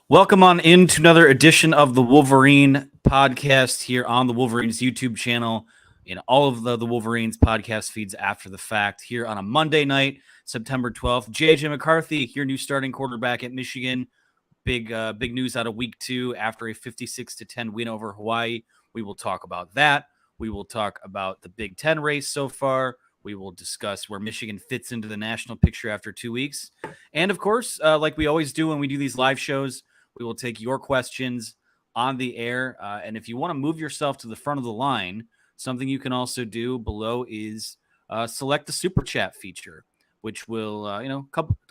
Welcome on into another edition of the Wolverine podcast here on the Wolverines YouTube channel, in all of the Wolverines podcast feeds after the fact here on a Monday night, September 12th. JJ McCarthy, your new starting quarterback at Michigan. Big news out of week 2 after a 56-10 win over Hawaii. We will talk about that. We will talk about the Big Ten race so far. We will discuss where Michigan fits into the national picture after 2 weeks. And of course, like we always do when we do these live shows, we will take your questions on the air. And if you want to move yourself to the front of the line, something you can also do below is select the super chat feature, which will,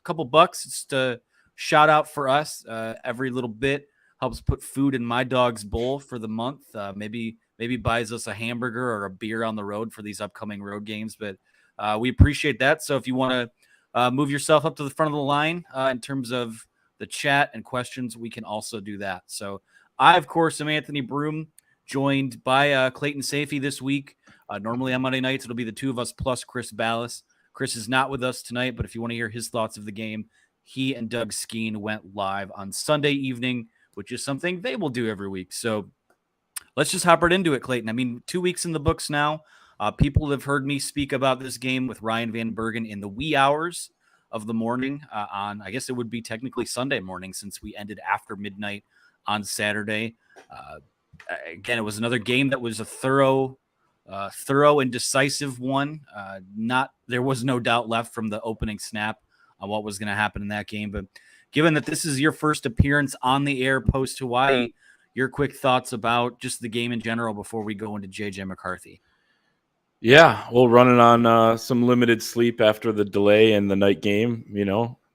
couple bucks. It's just a shout out for us. Every little bit helps put food in my dog's bowl for the month. Maybe buys us a hamburger or a beer on the road for these upcoming road games. But we appreciate that. So if you want to move yourself up to the front of the line in terms of the chat and questions, we can also do that. So I, of course, am Anthony Broome, joined by Clayton Sayfie this week. Normally on Monday nights, it'll be the two of us plus Chris Ballas. Chris is not with us tonight, but if you want to hear his thoughts of the game, he and Doug Skeen went live on Sunday evening, which is something they will do every week. So let's just hop right into it, Clayton. I mean, 2 weeks in the books now. People have heard me speak about this game with Ryan Van Bergen in the wee hours of the morning on, I guess it would be technically Sunday morning since we ended after midnight on Saturday. Again, it was another game that was a thorough and decisive one. There was no doubt left from the opening snap on what was going to happen in that game. But given that this is your first appearance on the air post Hawaii, your quick thoughts about just the game in general before we go into JJ McCarthy. Yeah, well, running on some limited sleep after the delay in the night game,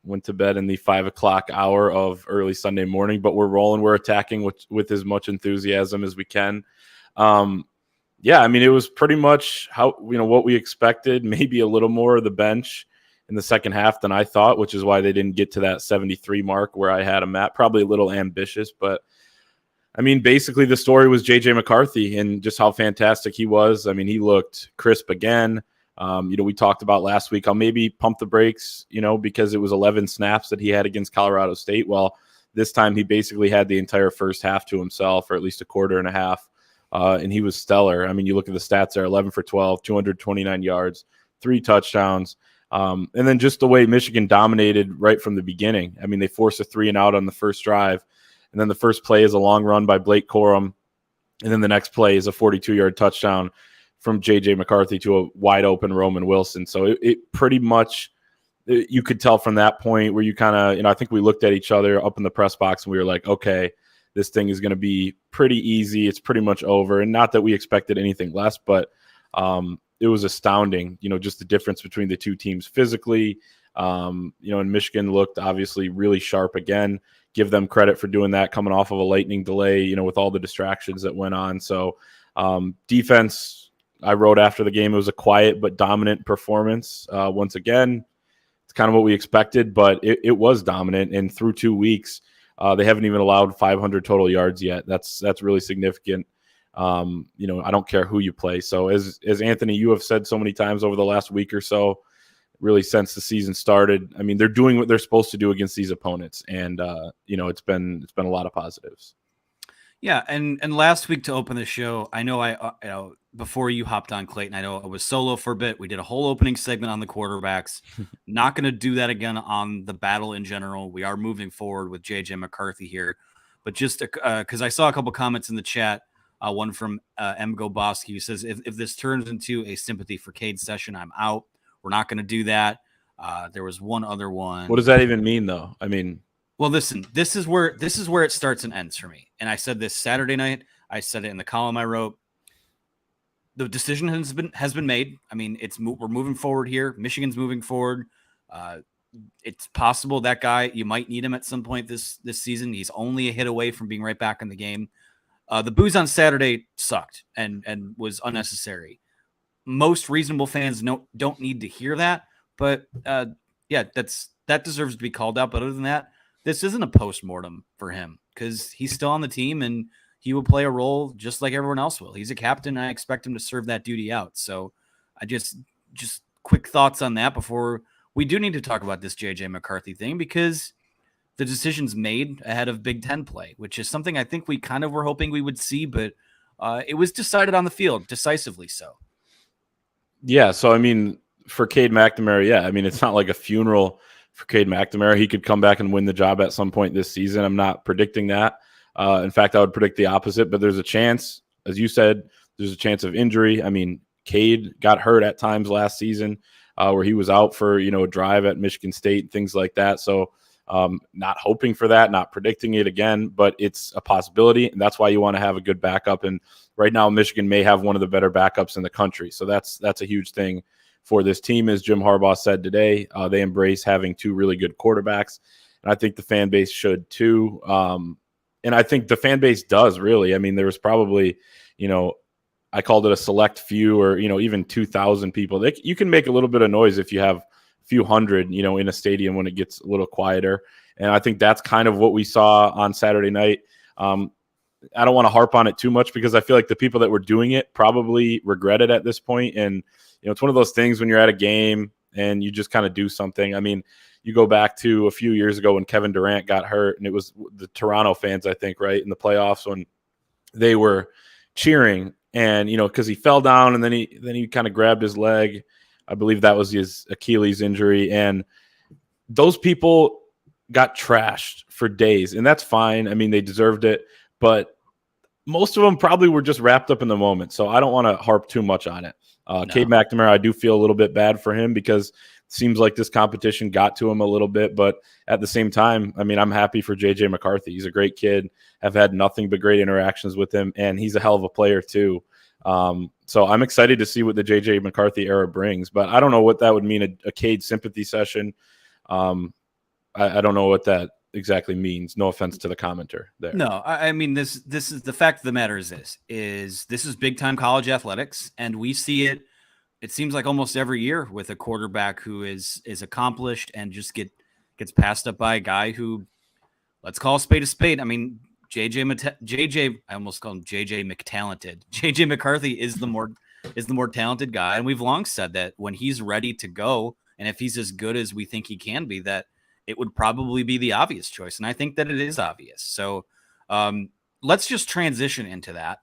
went to bed in the 5 o'clock hour of early Sunday morning, but we're rolling. We're attacking with as much enthusiasm as we can. Yeah, I mean, it was pretty much what we expected, maybe a little more of the bench in the second half than I thought, which is why they didn't get to that 73 mark where I had them at. Probably a little ambitious, but I mean, basically the story was JJ McCarthy and just how fantastic he was. I mean, he looked crisp again. We talked about last week, I'll maybe pump the brakes, because it was 11 snaps that he had against Colorado State. Well, this time he basically had the entire first half to himself, or at least a quarter and a half, and he was stellar. I mean, you look at the stats there, 11 for 12, 229 yards, 3 touchdowns. And then just the way Michigan dominated right from the beginning. I mean, they forced a 3-and-out on the first drive. And then the first play is a long run by Blake Corum. And then the next play is a 42-yard touchdown from J.J. McCarthy to a wide-open Roman Wilson. So it pretty much you could tell from that point where you kind of, I think we looked at each other up in the press box and we were like, okay, this thing is going to be pretty easy. It's pretty much over. And not that we expected anything less, but it was astounding, just the difference between the two teams physically. And Michigan looked obviously really sharp again. Give them credit for doing that, coming off of a lightning delay, with all the distractions that went on. So defense, I wrote after the game, it was a quiet but dominant performance. Once again, it's kind of what we expected, but it was dominant. And through 2 weeks, they haven't even allowed 500 total yards yet. That's really significant. I don't care who you play. So as Anthony, you have said so many times over the last week or so, really since the season started, I mean, they're doing what they're supposed to do against these opponents. And, it's been a lot of positives. Yeah. And last week to open the show, I know before you hopped on, Clayton, I know I was solo for a bit. We did a whole opening segment on the quarterbacks. Not going to do that again on the battle in general. We are moving forward with JJ McCarthy here, but just because I saw a couple comments in the chat, one from M. Goboski, who says, if this turns into a sympathy for Cade session, I'm out. We're not going to do that. There was one other one. What does that even mean, though? I mean, well, listen, this is where it starts and ends for me. And I said this Saturday night. I said it in the column I wrote. The decision has been made. I mean, we're moving forward here. Michigan's moving forward. It's possible that guy, you might need him at some point this season. He's only a hit away from being right back in the game. The booze on Saturday sucked and was unnecessary. Most reasonable fans don't need to hear that, but that deserves to be called out. But other than that, this isn't a postmortem for him because he's still on the team and he will play a role just like everyone else will. He's a captain. I expect him to serve that duty out. So I just quick thoughts on that before we do need to talk about this JJ McCarthy thing, because the decisions made ahead of Big Ten play, which is something I think we kind of were hoping we would see, but it was decided on the field, decisively so. Yeah, so I mean, for Cade McNamara, yeah, I mean, it's not like a funeral for Cade McNamara. He could come back and win the job at some point this season. I'm not predicting that. In fact, I would predict the opposite, but there's a chance, as you said, there's a chance of injury. I mean, Cade got hurt at times last season where he was out for, a drive at Michigan State, things like that. So not hoping for that, not predicting it again, but it's a possibility. And that's why you want to have a good backup. And right now, Michigan may have one of the better backups in the country. So that's a huge thing for this team. As Jim Harbaugh said today, they embrace having two really good quarterbacks. And I think the fan base should too. And I think the fan base does really. I mean, there was probably, I called it a select few or, even 2,000 people. You can make a little bit of noise if you have a few hundred, in a stadium when it gets a little quieter. And I think that's kind of what we saw on Saturday night. I don't want to harp on it too much because I feel like the people that were doing it probably regret it at this point. And, it's one of those things when you're at a game and you just kind of do something. I mean, you go back to a few years ago when Kevin Durant got hurt, and it was the Toronto fans, I think, right, in the playoffs when they were cheering and, because he fell down and then he kind of grabbed his leg. I believe that was his Achilles injury. And those people got trashed for days, and that's fine. I mean, they deserved it, but most of them probably were just wrapped up in the moment. So I don't want to harp too much on it. No. Cade McNamara, I do feel a little bit bad for him because it seems like this competition got to him a little bit. But at the same time, I mean, I'm happy for JJ McCarthy. He's a great kid. I've had nothing but great interactions with him, and he's a hell of a player too. So I'm excited to see what the JJ McCarthy era brings. But I don't know what that would mean, a Cade sympathy session. I don't know what that exactly means. No offense to the commenter there. No, I mean, this is the fact of the matter is this is big time college athletics, and we see it. It seems like almost every year with a quarterback who is accomplished and just gets passed up by a guy who, let's call a spade a spade. I mean, JJ, I almost call him JJ McTalented. JJ McCarthy is the more talented guy, and we've long said that when he's ready to go, and if he's as good as we think he can be, that it would probably be the obvious choice. And I think that it is obvious. So let's just transition into that.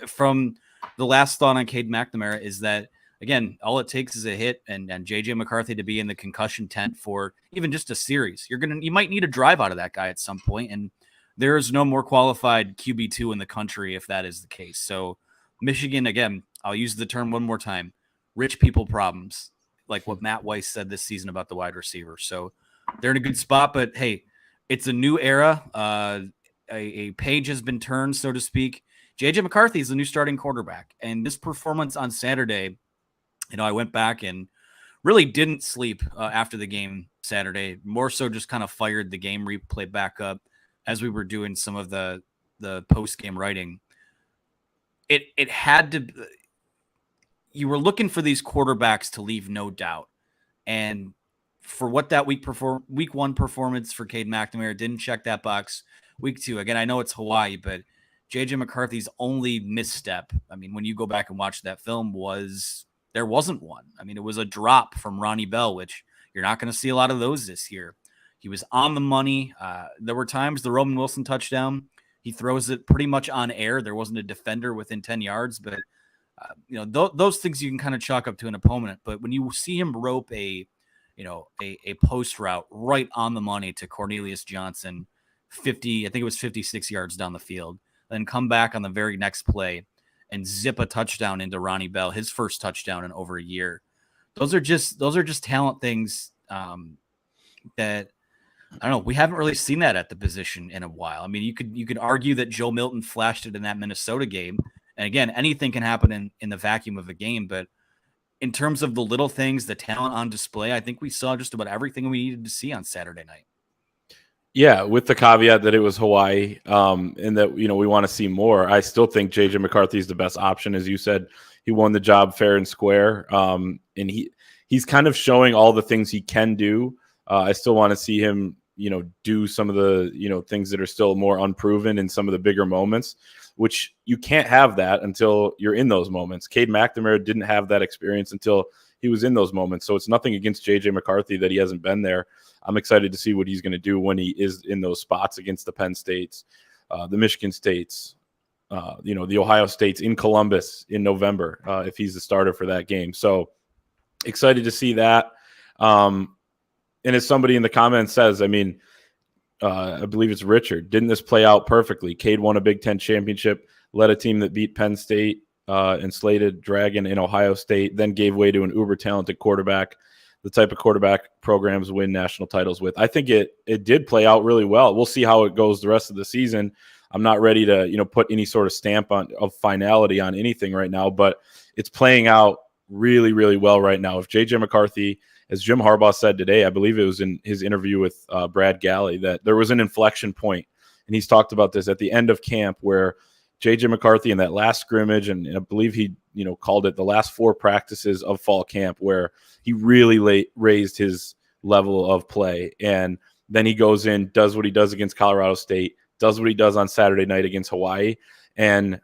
From the last thought on Cade McNamara is that, again, all it takes is a hit and JJ McCarthy to be in the concussion tent for even just a series. You might need a drive out of that guy at some point. And there is no more qualified QB2 in the country if that is the case. So Michigan, again, I'll use the term one more time, rich people problems, like what Matt Weiss said this season about the wide receiver. So they're in a good spot, but hey, it's a new era. A page has been turned, so to speak. JJ McCarthy is the new starting quarterback. And this performance on Saturday, I went back and really didn't sleep after the game Saturday, more so just kind of fired the game replay back up as we were doing some of the post-game writing. It had to – you were looking for these quarterbacks to leave no doubt. And for what that week one performance for Cade McNamara didn't check that box. Week two, again, I know it's Hawaii, but JJ McCarthy's only misstep, I mean, when you go back and watch that film, there wasn't one. I mean, it was a drop from Ronnie Bell, which you're not going to see a lot of those this year. He was on the money. There were times the Roman Wilson touchdown, he throws it pretty much on air. There wasn't a defender within 10 yards, but those things you can kind of chalk up to an opponent. But when you see him rope a post route right on the money to Cornelius Johnson, 56 yards down the field, then come back on the very next play and zip a touchdown into Ronnie Bell, his first touchdown in over a year. Those are just talent things that I don't know. We haven't really seen that at the position in a while. I mean, you could argue that Joe Milton flashed it in that Minnesota game, and again, anything can happen in the vacuum of a game. But in terms of the little things, the talent on display, I think we saw just about everything we needed to see on Saturday night. Yeah, with the caveat that it was Hawaii and that, we want to see more. I still think JJ McCarthy is the best option. As you said, he won the job fair and square. And he's kind of showing all the things he can do. I still want to see him, do some of the, things that are still more unproven in some of the bigger moments, which you can't have that until you're in those moments. Cade McNamara didn't have that experience until he was in those moments. So it's nothing against JJ McCarthy that he hasn't been there. I'm excited to see what he's going to do when he is in those spots against the Penn States, the Michigan States, the Ohio States, in Columbus in November, if he's the starter for that game. So excited to see that. And as somebody in the comments says, I mean, I believe it's Richard, didn't this play out perfectly? Cade won a Big Ten championship, led a team that beat Penn State and slated Dragon in Ohio State, then gave way to an uber-talented quarterback, the type of quarterback programs win national titles with. I think it did play out really well. We'll see how it goes the rest of the season. I'm not ready to put any sort of stamp of finality on anything right now, but it's playing out really, really well right now. If JJ McCarthy, as Jim Harbaugh said today, I believe it was in his interview with Brad Galley, that there was an inflection point, and he's talked about this at the end of camp where JJ McCarthy in that last scrimmage, and I believe he called it the last 4 practices of fall camp, where he really raised his level of play, and then he goes in, does what he does against Colorado State, does what he does on Saturday night against Hawaii, and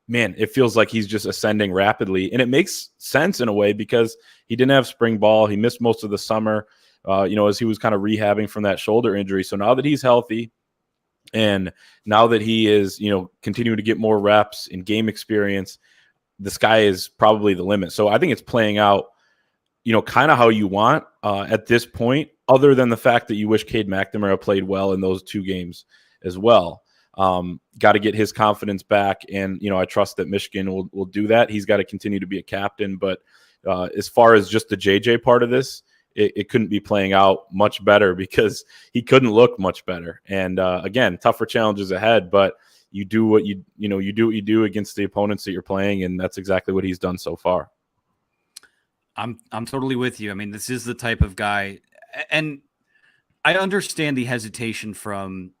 man, it feels like he's just ascending rapidly. And it makes sense in a way because he didn't have spring ball. He missed most of the summer, as he was kind of rehabbing from that shoulder injury. So now that he's healthy and now that he is, continuing to get more reps and game experience, the sky is probably the limit. So I think it's playing out, kind of how you want at this point, other than the fact that you wish Cade McNamara played well in those 2 games as well. Got to get his confidence back, and I trust that Michigan will do that. He's got to continue to be a captain, but as far as just the JJ part of this, it couldn't be playing out much better because he couldn't look much better. And again, tougher challenges ahead, but you do what you do what you do against the opponents that you're playing, and that's exactly what he's done so far. I'm totally with you. I mean, this is the type of guy, and I understand the hesitation from,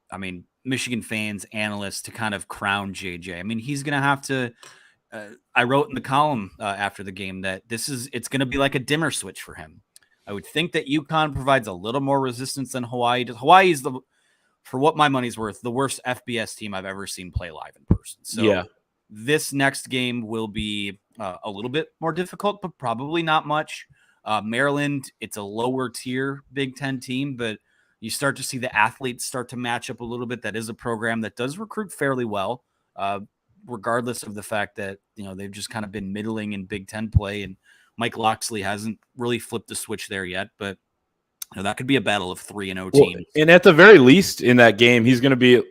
Michigan fans, analysts to kind of crown JJ. I mean, he's going to have to. I wrote in the column after the game that it's going to be like a dimmer switch for him. I would think that UConn provides a little more resistance than Hawaii does. Hawaii is, for what my money's worth, the worst FBS team I've ever seen play live in person. So yeah, this next game will be a little bit more difficult, but probably not much. Maryland, it's a lower tier Big Ten team, but you start to see the athletes start to match up a little bit. That is a program that does recruit fairly well, regardless of the fact that, they've just kind of been middling in Big Ten play, and Mike Loxley hasn't really flipped the switch there yet, but that could be a battle of 3-0 teams. And at the very least in that game, he's going to be,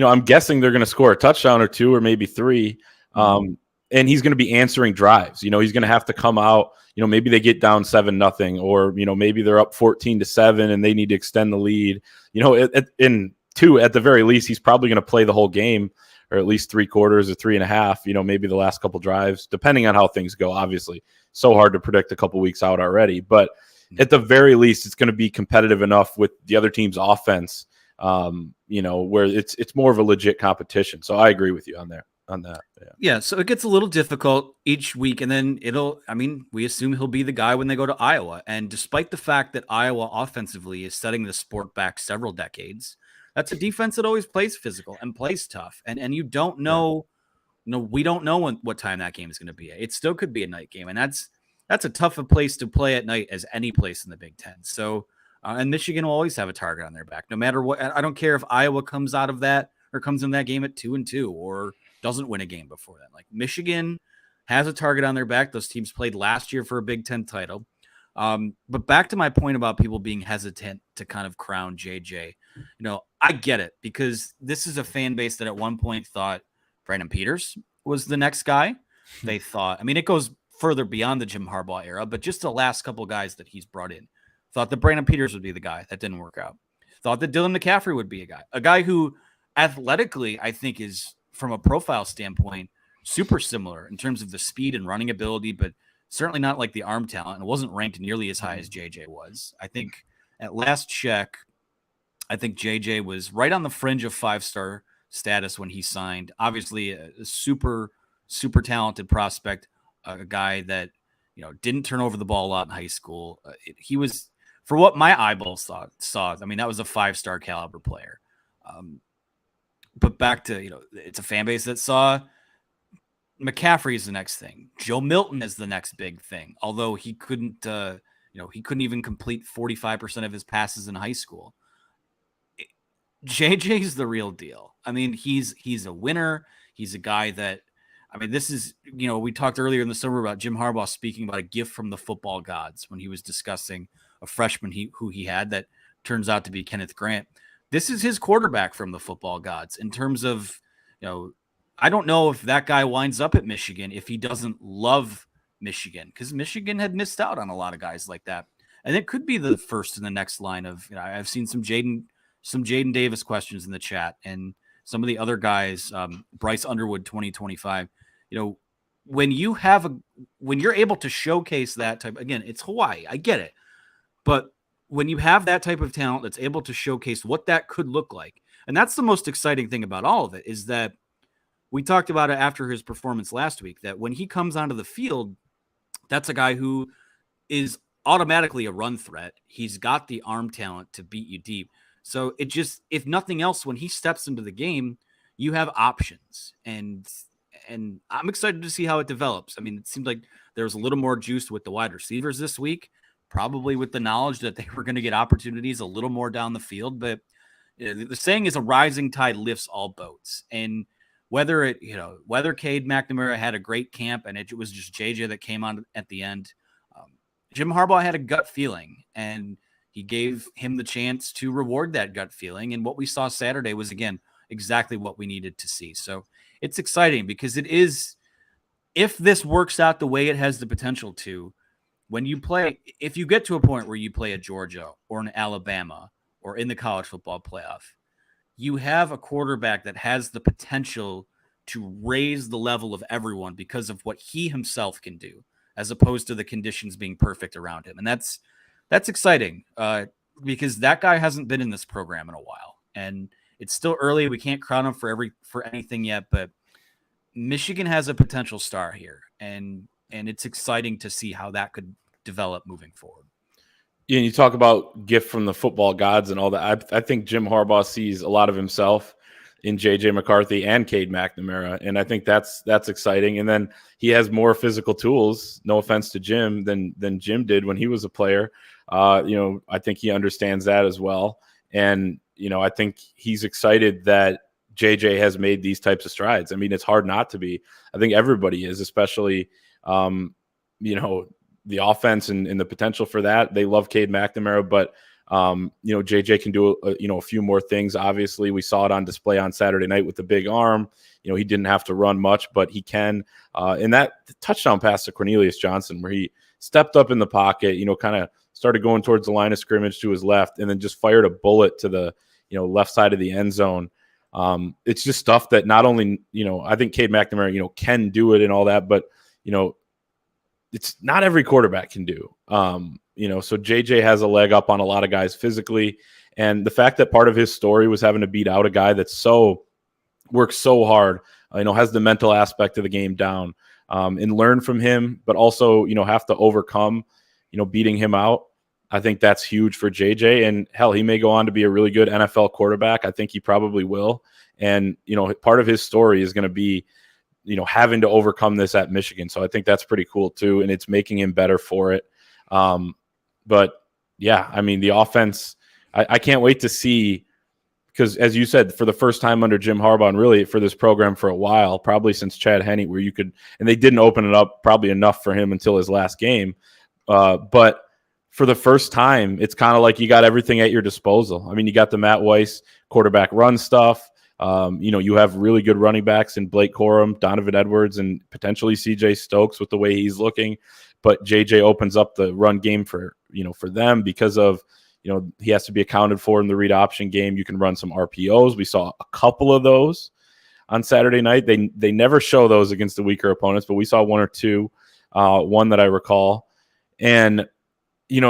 I'm guessing they're going to score a touchdown or 2 or maybe 3. And he's going to be answering drives. He's going to have to come out, maybe they get down 7-0, or, maybe they're up 14-7 and they need to extend the lead. At the very least, he's probably going to play the whole game, or at least 3 quarters or 3.5, maybe the last couple drives, depending on how things go. Obviously, so hard to predict a couple weeks out already, but at the very least, it's going to be competitive enough with the other team's offense, where it's more of a legit competition. So I agree with you on that. Yeah. So it gets a little difficult each week, and then we assume he'll be the guy when they go to Iowa. And despite the fact that Iowa offensively is setting the sport back several decades, that's a defense that always plays physical and plays tough. And you don't know, we don't know what time that game is going to be. It still could be a night game, and that's a tough a place to play at night as any place in the Big Ten. So, and Michigan will always have a target on their back, no matter what. I don't care if Iowa comes out of that or comes in that game at 2-2 or doesn't win a game before that. Like, Michigan has a target on their back. Those teams played last year for a Big Ten title. But back to my point about people being hesitant to kind of crown JJ, I get it, because this is a fan base that at one point thought Brandon Peters was the next guy. They thought, it goes further beyond the Jim Harbaugh era, but just the last couple guys that he's brought in, thought that Brandon Peters would be the guy. That didn't work out. Thought that Dylan McCaffrey would be a guy who athletically, I think, is, from a profile standpoint, super similar in terms of the speed and running ability, but certainly not like the arm talent, and wasn't ranked nearly as high as JJ was. I think at last check, JJ was right on the fringe of 5-star status when he signed. Obviously a super, super talented prospect, a guy that, didn't turn over the ball a lot in high school. He was, for what my eyeballs saw, that was a 5-star caliber player. But back to, it's a fan base that saw McCaffrey is the next thing. Joe Milton is the next big thing. Although he couldn't, he couldn't even complete 45% of his passes in high school. JJ's the real deal. I mean, he's a winner. He's a guy that, I mean, this is, we talked earlier in the summer about Jim Harbaugh speaking about a gift from the football gods when he was discussing a freshman who he had that turns out to be Kenneth Grant. This is his quarterback from the football gods in terms of, I don't know if that guy winds up at Michigan if he doesn't love Michigan, because Michigan had missed out on a lot of guys like that. And it could be the first in the next line of, I've seen some Jaydn Davis questions in the chat, and some of the other guys, Bryce Underwood 2025. When you're able to showcase that type, again, it's Hawaii, I get it, but when you have that type of talent that's able to showcase what that could look like, and that's the most exciting thing about all of it, is that we talked about it after his performance last week, that when he comes onto the field, that's a guy who is automatically a run threat. He's got the arm talent to beat you deep. So it just, if nothing else, when he steps into the game, you have options, and I'm excited to see how it develops. I mean, it seemed like there was a little more juice with the wide receivers this week, probably with the knowledge that they were going to get opportunities a little more down the field. But the saying is a rising tide lifts all boats. And whether Cade McNamara had a great camp and it was just JJ that came on at the end, Jim Harbaugh had a gut feeling, and he gave him the chance to reward that gut feeling. And what we saw Saturday was, again, exactly what we needed to see. So it's exciting because it is, if this works out the way it has the potential to, when you play, if you get to a point where you play a Georgia or an Alabama or in the college football playoff, you have a quarterback that has the potential to raise the level of everyone because of what he himself can do, as opposed to the conditions being perfect around him. And that's exciting because that guy hasn't been in this program in a while, and it's still early. We can't crown him for anything yet, but Michigan has a potential star here, and it's exciting to see how that could develop moving forward. Yeah, and you talk about gift from the football gods and all that. I think Jim Harbaugh sees a lot of himself in JJ McCarthy and Cade McNamara, and I think that's exciting. And then he has more physical tools, no offense to Jim, than Jim did when he was a player. I think he understands that as well. And, I think he's excited that JJ has made these types of strides. I mean, it's hard not to be. I think everybody is, especially, the offense and the potential for that. They love Cade McNamara, but JJ can do a few more things. Obviously, we saw it on display on Saturday night with the big arm. He didn't have to run much, but he can. And that touchdown pass to Cornelius Johnson, where he stepped up in the pocket, kind of started going towards the line of scrimmage to his left, and then just fired a bullet to the left side of the end zone. It's just stuff that not only I think Cade McNamara can do it and all that, but it's not every quarterback can do. So JJ has a leg up on a lot of guys physically. And the fact that part of his story was having to beat out a guy that's works so hard, has the mental aspect of the game down, and learn from him, but also, have to overcome, beating him out. I think that's huge for JJ. And hell, he may go on to be a really good NFL quarterback. I think he probably will. And, part of his story is going to be, having to overcome this at Michigan. So I think that's pretty cool too. And it's making him better for it. But yeah, I mean, the offense, I can't wait to see, because as you said, for the first time under Jim Harbaugh, and really for this program for a while, probably since Chad Henne, where you could, and they didn't open it up probably enough for him until his last game. But for the first time, it's kind of like you got everything at your disposal. I mean, you got the Matt Weiss quarterback run stuff. You have really good running backs in Blake Corum, Donovan Edwards, and potentially CJ Stokes with the way he's looking. But JJ opens up the run game for them because of, he has to be accounted for in the read option game. You can run some RPOs. We saw a couple of those on Saturday night. They never show those against the weaker opponents, but we saw one or two, one that I recall. And,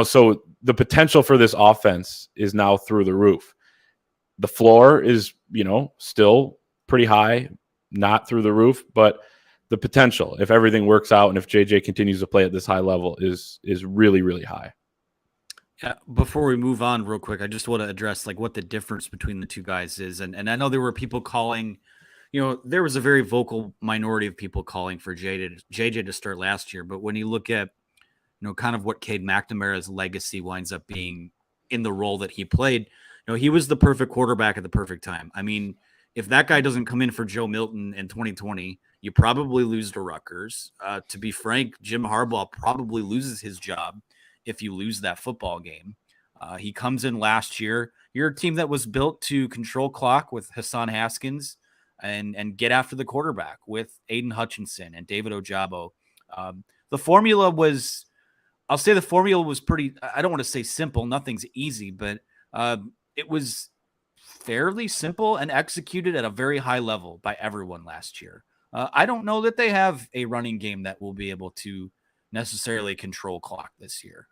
so the potential for this offense is now through the roof. The floor is, still pretty high, not through the roof, but the potential, if everything works out and if JJ continues to play at this high level, is really, really high. Yeah, before we move on real quick, I just want to address what the difference between the two guys is. And I know there were people calling there was a very vocal minority of people calling for JJ to start last year. But when you look at, kind of what Cade McNamara's legacy winds up being in the role that he played, he was the perfect quarterback at the perfect time. I mean, if that guy doesn't come in for Joe Milton in 2020, you probably lose to Rutgers. To be frank, Jim Harbaugh probably loses his job if you lose that football game. He comes in last year. You're a team that was built to control clock with Hassan Haskins and get after the quarterback with Aiden Hutchinson and David Ojabo. The formula was, I'll say the formula was pretty, I don't want to say simple. Nothing's easy, but it was fairly simple and executed at a very high level by everyone last year. I don't know that they have a running game that will be able to necessarily control clock this year.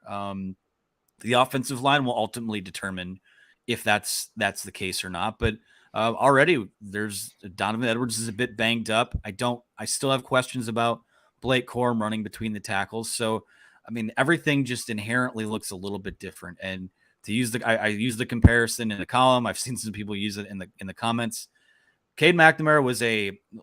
The offensive line will ultimately determine if that's the case or not. But already there's Donovan Edwards is a bit banged up. I still have questions about Blake Corum running between the tackles. So, I mean, everything just inherently looks a little bit different. And to use I use the comparison in the column. I've seen some people use it in the comments. Cade McNamara was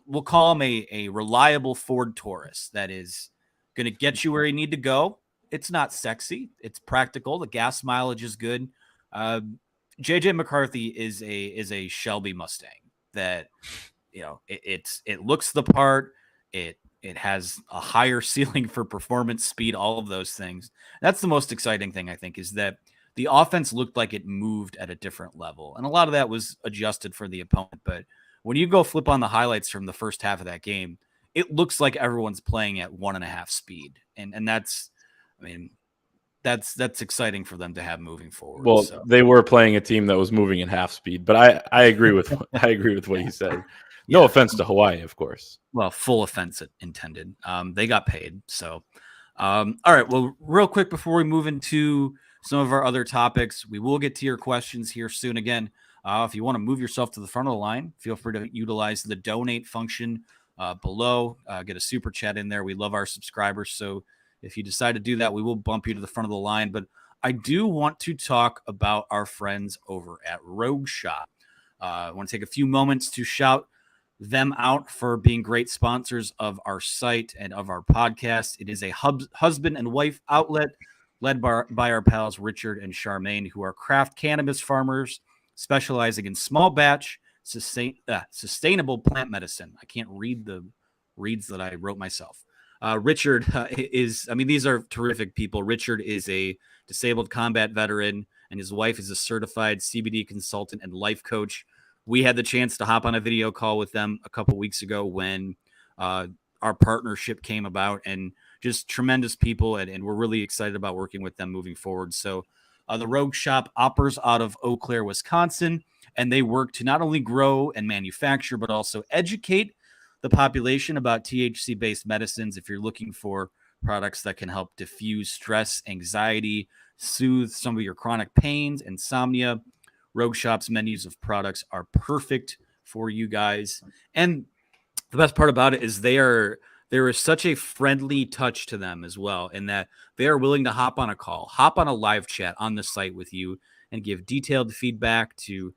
we'll call him a reliable Ford Taurus that is going to get you where you need to go. It's not sexy. It's practical. The gas mileage is good. JJ McCarthy is a Shelby Mustang that, it looks the part. It has a higher ceiling for performance, speed, all of those things. That's the most exciting thing, I think, is that the offense looked like it moved at a different level. And a lot of that was adjusted for the opponent. But when you go flip on the highlights from the first half of that game, it looks like everyone's playing at 1.5 speed. And that's, I mean, that's exciting for them to have moving forward. Well, they were playing a team that was moving at half speed, but I agree with what you said. No offense to Hawaii, of course. Well, full offense intended. They got paid. So, all right. Well, real quick before we move into some of our other topics, we will get to your questions here soon. Again, if you want to move yourself to the front of the line, feel free to utilize the donate function below. Get a super chat in there. We love our subscribers. So if you decide to do that, we will bump you to the front of the line. But I do want to talk about our friends over at Rogue Shop. I want to take a few moments to shout them out for being great sponsors of our site and of our podcast. It is a husband and wife outlet led by our pals Richard and Charmaine, who are craft cannabis farmers specializing in small batch, sustainable plant medicine. I can't read the reads that I wrote myself. Richard these are terrific people. Richard is a disabled combat veteran, and his wife is a certified CBD consultant and life coach. We had the chance to hop on a video call with them a couple weeks ago when our partnership came about, and just tremendous people. And we're really excited about working with them moving forward. So the Rogue Shop operates out of Eau Claire, Wisconsin, and they work to not only grow and manufacture, but also educate the population about THC-based medicines. If you're looking for products that can help diffuse stress, anxiety, soothe some of your chronic pains, insomnia, Rogue Shop's menus of products are perfect for you guys. And the best part about it is there is such a friendly touch to them as well, in that they are willing to hop on a call, hop on a live chat on the site with you, and give detailed feedback to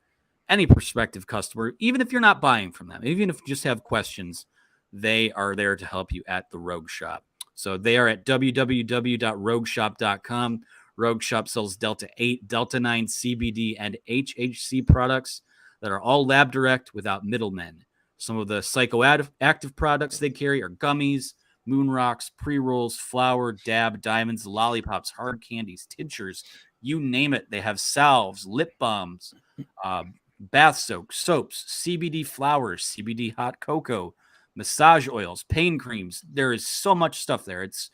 any prospective customer, even if you're not buying from them, even if you just have questions. They are there to help you at the Rogue Shop. So they are at www.rogueshop.com. Rogue Shop sells Delta 8, Delta 9 CBD, and HHC products that are all lab direct without middlemen. Some of the psychoactive products they carry are gummies, moon rocks, pre-rolls, flour, dab, diamonds, lollipops, hard candies, tinctures, you name it. They have salves, lip balms, bath soaps, CBD flowers, CBD hot cocoa, massage oils, pain creams. There is so much stuff there. It's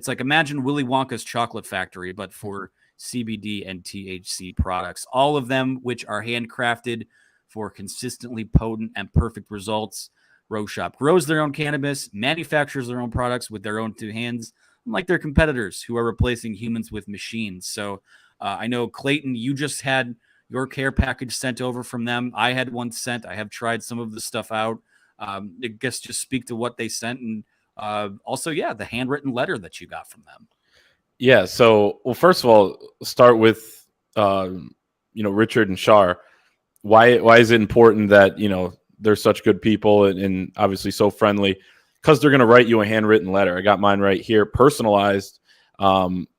like, imagine Willy Wonka's chocolate factory, but for CBD and THC products, all of them which are handcrafted for consistently potent and perfect results. Rogue Shop grows their own cannabis, manufactures their own products with their own two hands, unlike their competitors who are replacing humans with machines. So I know, Clayton, you just had your care package sent over from them. I had one sent. I have tried some of the stuff out. I guess just speak to what they sent, and also, the handwritten letter that you got from them. Yeah. So, well, first of all, start with Richard and Shar. Why is it important that they're such good people and obviously so friendly because they're going to write you a handwritten letter. I got mine right here, personalized,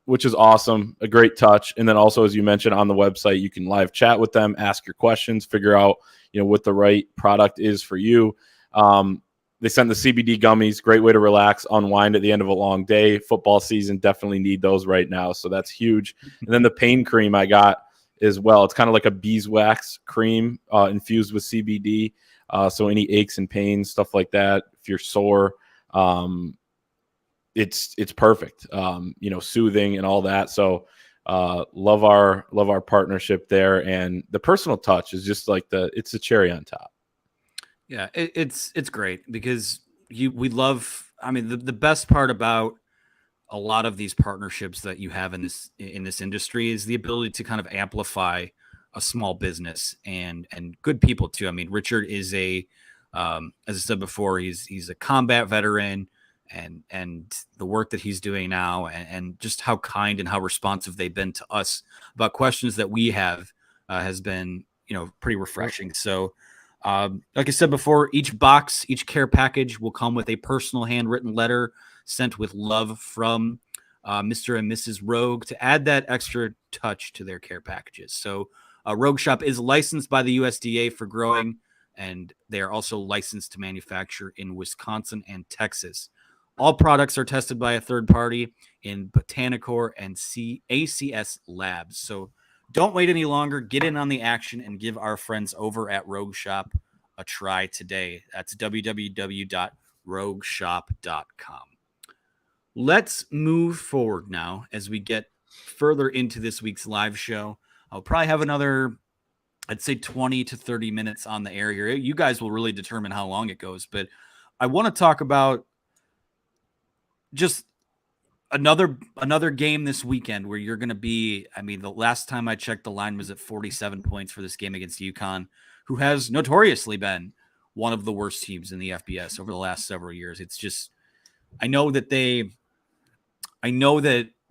which is awesome, a great touch. And then also, as you mentioned on the website, you can live chat with them, ask your questions, figure out, what the right product is for you. They send the CBD gummies, great way to relax, unwind at the end of a long day. Football season, definitely need those right now. So that's huge. And then the pain cream I got as well. It's kind of like a beeswax cream infused with CBD. So any aches and pains, stuff like that, if you're sore, it's perfect. Soothing and all that. So love our partnership there, and the personal touch is just like it's a cherry on top. Yeah, it's great because we love. I mean, the best part about a lot of these partnerships that you have in this industry is the ability to kind of amplify a small business and good people too. I mean, Richard is as I said before, he's a combat veteran, and the work that he's doing now, and just how kind and how responsive they've been to us about questions that we have has been pretty refreshing. So. Like I said before, each care package will come with a personal handwritten letter sent with love from Mr. and Mrs. Rogue to add that extra touch to their care packages. So Rogue Shop is licensed by the USDA for growing, and they are also licensed to manufacture in Wisconsin and Texas. All products are tested by a third party in Botanicor and ACS labs. So don't wait any longer. Get in on the action and give our friends over at Rogue Shop a try today. That's www.rogueshop.com. Let's move forward now as we get further into this week's live show. I'll probably have another, I'd say 20 to 30 minutes on the air here. You guys will really determine how long it goes, but I want to talk about just another game this weekend where you're going to be, I mean, the last time I checked, the line was at 47 points for this game against UConn, who has notoriously been one of the worst teams in the FBS over the last several years. It's just, I know that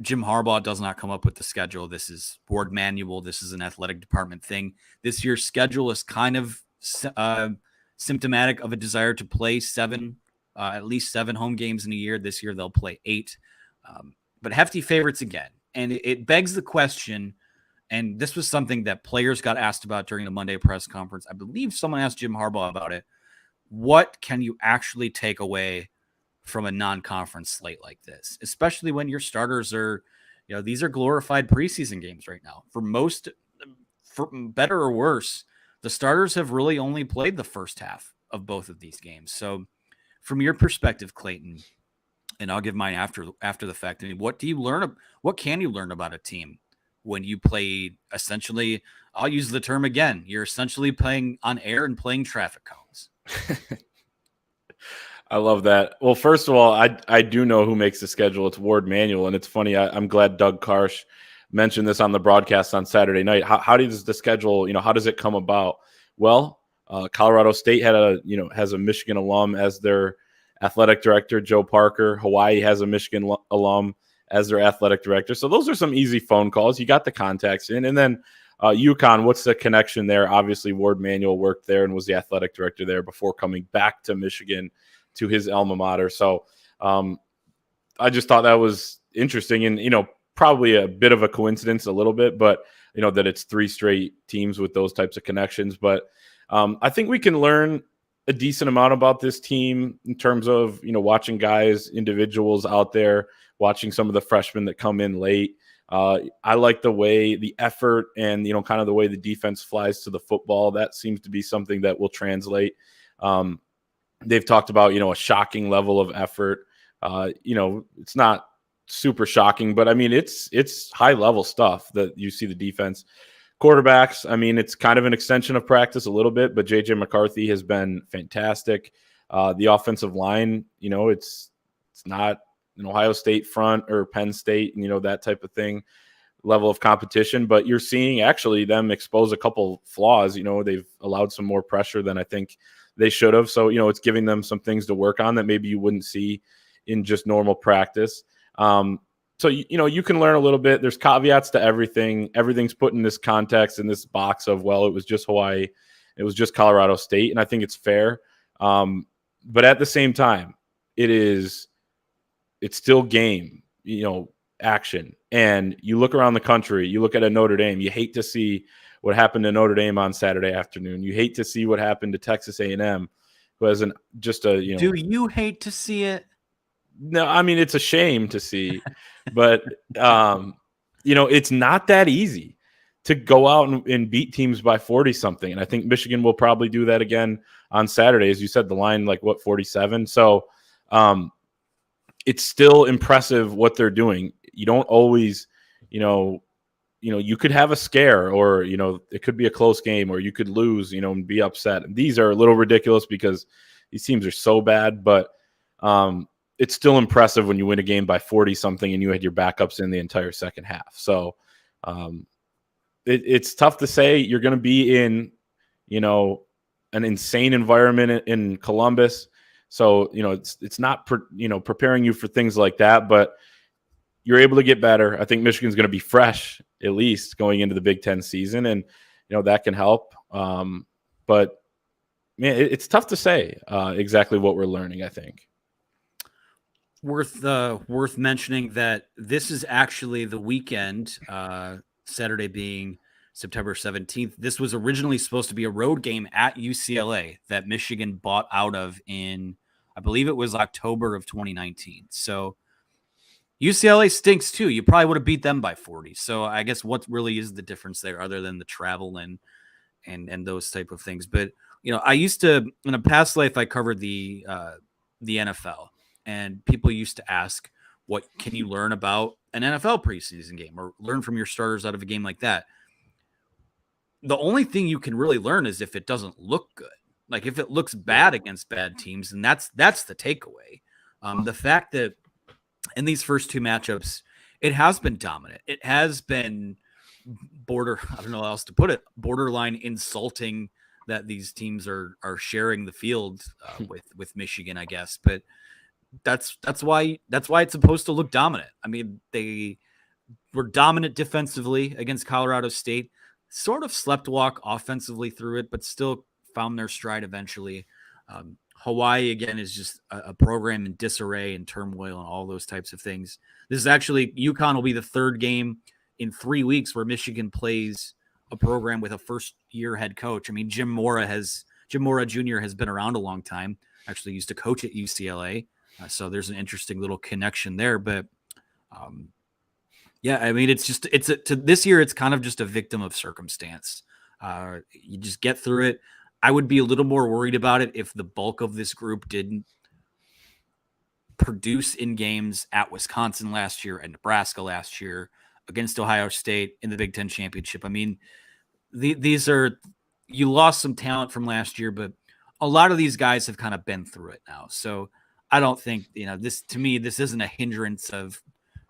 Jim Harbaugh does not come up with the schedule. This is board manual. This is an athletic department thing. This year's schedule is kind of symptomatic of a desire to play at least 7 home games in a year. This year they'll play 8. But hefty favorites again. And it begs the question, and this was something that players got asked about during the Monday press conference. I believe someone asked Jim Harbaugh about it. What can you actually take away from a non-conference slate like this, especially when your starters are, these are glorified preseason games right now. For better or worse, the starters have really only played the first half of both of these games. So from your perspective, Clayton, and I'll give mine after the fact. I mean, what can you learn about a team when you play essentially, I'll use the term again, you're essentially playing on air and playing traffic cones. I love that. Well, first of all, I do know who makes the schedule. It's Ward Manual, and it's funny. I'm glad Doug Karsh mentioned this on the broadcast on Saturday night. How does the schedule, how does it come about? Well, Colorado State has a Michigan alum as their athletic director, Joe Parker. Hawaii has a Michigan alum as their athletic director. So those are some easy phone calls. You got the contacts in. And then UConn, what's the connection there? Obviously, Ward Manual worked there and was the athletic director there before coming back to Michigan to his alma mater. So I just thought that was interesting and, probably a bit of a coincidence a little bit, but, that it's 3 straight teams with those types of connections. But I think we can learn a decent amount about this team in terms of, watching guys, individuals out there, watching some of the freshmen that come in late. I like the way the effort and, kind of the way the defense flies to the football. That seems to be something that will translate. They've talked about, a shocking level of effort. It's not super shocking, but I mean, it's high level stuff that you see the defense. Quarterbacks, I mean, it's kind of an extension of practice a little bit, but JJ McCarthy has been fantastic. The offensive line, it's not an Ohio State front or Penn State, that type of thing, level of competition. But you're seeing actually them expose a couple flaws. They've allowed some more pressure than I think they should have. So, it's giving them some things to work on that maybe you wouldn't see in just normal practice. So, you can learn a little bit. There's caveats to everything. Everything's put in this context, in this box of, well, it was just Hawaii. It was just Colorado State, and I think it's fair. But at the same time, it's still game, action. And you look around the country, you look at a Notre Dame, you hate to see what happened to Notre Dame on Saturday afternoon. You hate to see what happened to Texas A&M, who has Do you hate to see it? No, I mean, it's a shame to see, but it's not that easy to go out and beat teams by 40 something. And I think Michigan will probably do that again on Saturday. As you said, the line, 47. So it's still impressive what they're doing. You don't always, you could have a scare, or, it could be a close game, or you could lose, and be upset. And these are a little ridiculous because these teams are so bad, but it's still impressive when you win a game by 40 something and you had your backups in the entire second half. So it's tough to say. You're going to be in, an insane environment in Columbus. So, it's not, preparing you for things like that, but you're able to get better. I think Michigan's going to be fresh, at least going into the Big Ten season. And, that can help. But man, it's tough to say exactly what we're learning, I think. Worth mentioning that this is actually the weekend, Saturday being September 17th. This was originally supposed to be a road game at UCLA that Michigan bought out of in, I believe it was October of 2019. So UCLA stinks too. You probably would have beat them by 40. So I guess what really is the difference there, other than the travel and those type of things? But I used to, in a past life, I covered the NFL. And people used to ask, what can you learn about an NFL preseason game or learn from your starters out of a game like that? The only thing you can really learn is if it doesn't look good. Like if it looks bad against bad teams, and that's the takeaway. The fact that in these first two matchups, it has been dominant. It has been I don't know how else to put it, borderline insulting that these teams are sharing the field with Michigan, I guess. But that's why it's supposed to look dominant. I mean, they were dominant defensively against Colorado State, sort of sleptwalk offensively through it, but still found their stride eventually. Hawaii, again, is just a program in disarray and turmoil and all those types of things. This is actually, UConn will be the third game in 3 weeks where Michigan plays a program with a first-year head coach. I mean, Jim Mora Jr. has been around a long time, actually used to coach at UCLA. So there's an interesting little connection there, but yeah, I mean, this year, it's kind of just a victim of circumstance. You just get through it. I would be a little more worried about it if the bulk of this group didn't produce in games at Wisconsin last year and Nebraska last year, against Ohio State in the Big Ten championship. I mean, you lost some talent from last year, but a lot of these guys have kind of been through it now. So I don't think, this isn't a hindrance of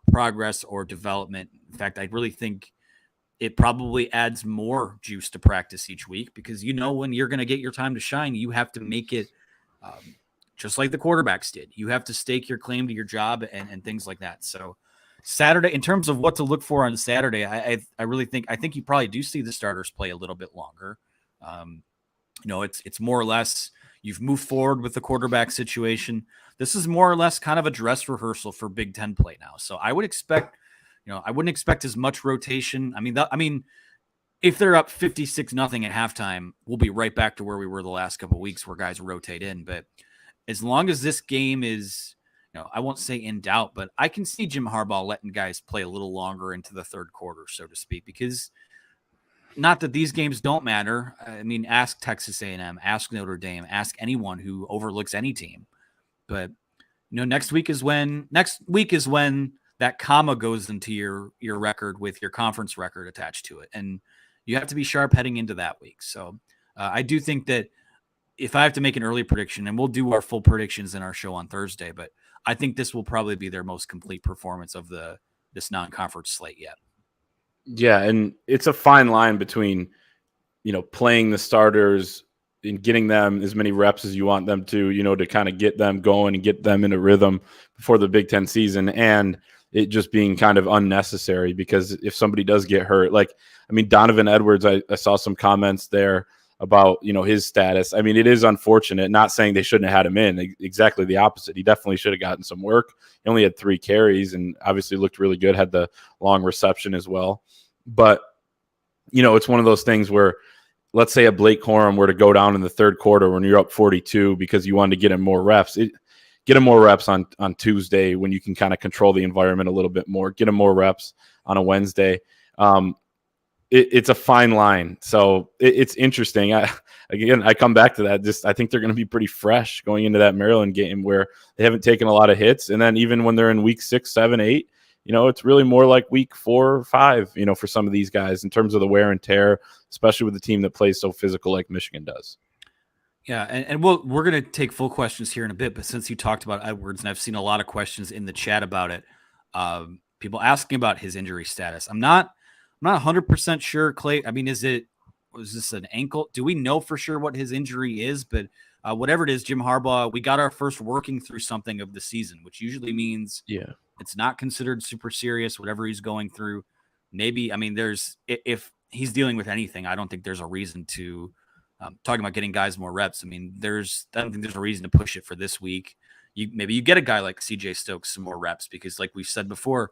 progress or development. In fact, I really think it probably adds more juice to practice each week, because when you're going to get your time to shine, you have to make it just like the quarterbacks did. You have to stake your claim to your job and things like that. So Saturday, in terms of what to look for on Saturday, I really think you probably do see the starters play a little bit longer. It's more or less you've moved forward with the quarterback situation. This is more or less kind of a dress rehearsal for Big Ten play now. So I would expect, I wouldn't expect as much rotation. I mean, if they're up 56-0 at halftime, we'll be right back to where we were the last couple of weeks, where guys rotate in. But as long as this game is, I won't say in doubt, but I can see Jim Harbaugh letting guys play a little longer into the third quarter, so to speak, because not that these games don't matter. I mean, ask Texas A&M, ask Notre Dame, ask anyone who overlooks any team. But next week is when that comma goes into your record with your conference record attached to it, and you have to be sharp heading into that week. So I do think that if I have to make an early prediction, and we'll do our full predictions in our show on Thursday, but I think this will probably be their most complete performance of this non-conference slate yet. Yeah, and it's a fine line between, playing the starters and getting them as many reps as you want them to kind of get them going and get them in a rhythm before the Big Ten season, and it just being kind of unnecessary, because if somebody does get hurt, Donovan Edwards, I saw some comments there about, his status. I mean, it is unfortunate, not saying they shouldn't have had him in. Exactly the opposite. He definitely should have gotten some work. He only had 3 carries and obviously looked really good, had the long reception as well. But, it's one of those things where, let's say a Blake Corum were to go down in the third quarter when you're up 42 because you wanted to get him more reps. Get him more reps on Tuesday when you can kind of control the environment a little bit more. Get him more reps on a Wednesday. It's a fine line. So it's interesting. I come back to that. I think they're going to be pretty fresh going into that Maryland game where they haven't taken a lot of hits. And then even when they're in week 6, 7, 8, it's really more like week 4 or 5, for some of these guys in terms of the wear and tear, especially with the team that plays so physical like Michigan does. Yeah, and we're going to take full questions here in a bit, but since you talked about Edwards, and I've seen a lot of questions in the chat about it, people asking about his injury status. I'm not 100% sure, Clay. I mean, was this an ankle? Do we know for sure what his injury is? But whatever it is, Jim Harbaugh, we got our first working through something of the season, which usually means it's not considered super serious, whatever he's going through. Maybe, I mean, if he's dealing with anything, I don't think there's a reason to talking about getting guys more reps. I mean, I don't think there's a reason to push it for this week. Maybe you get a guy like CJ Stokes some more reps because, like we've said before,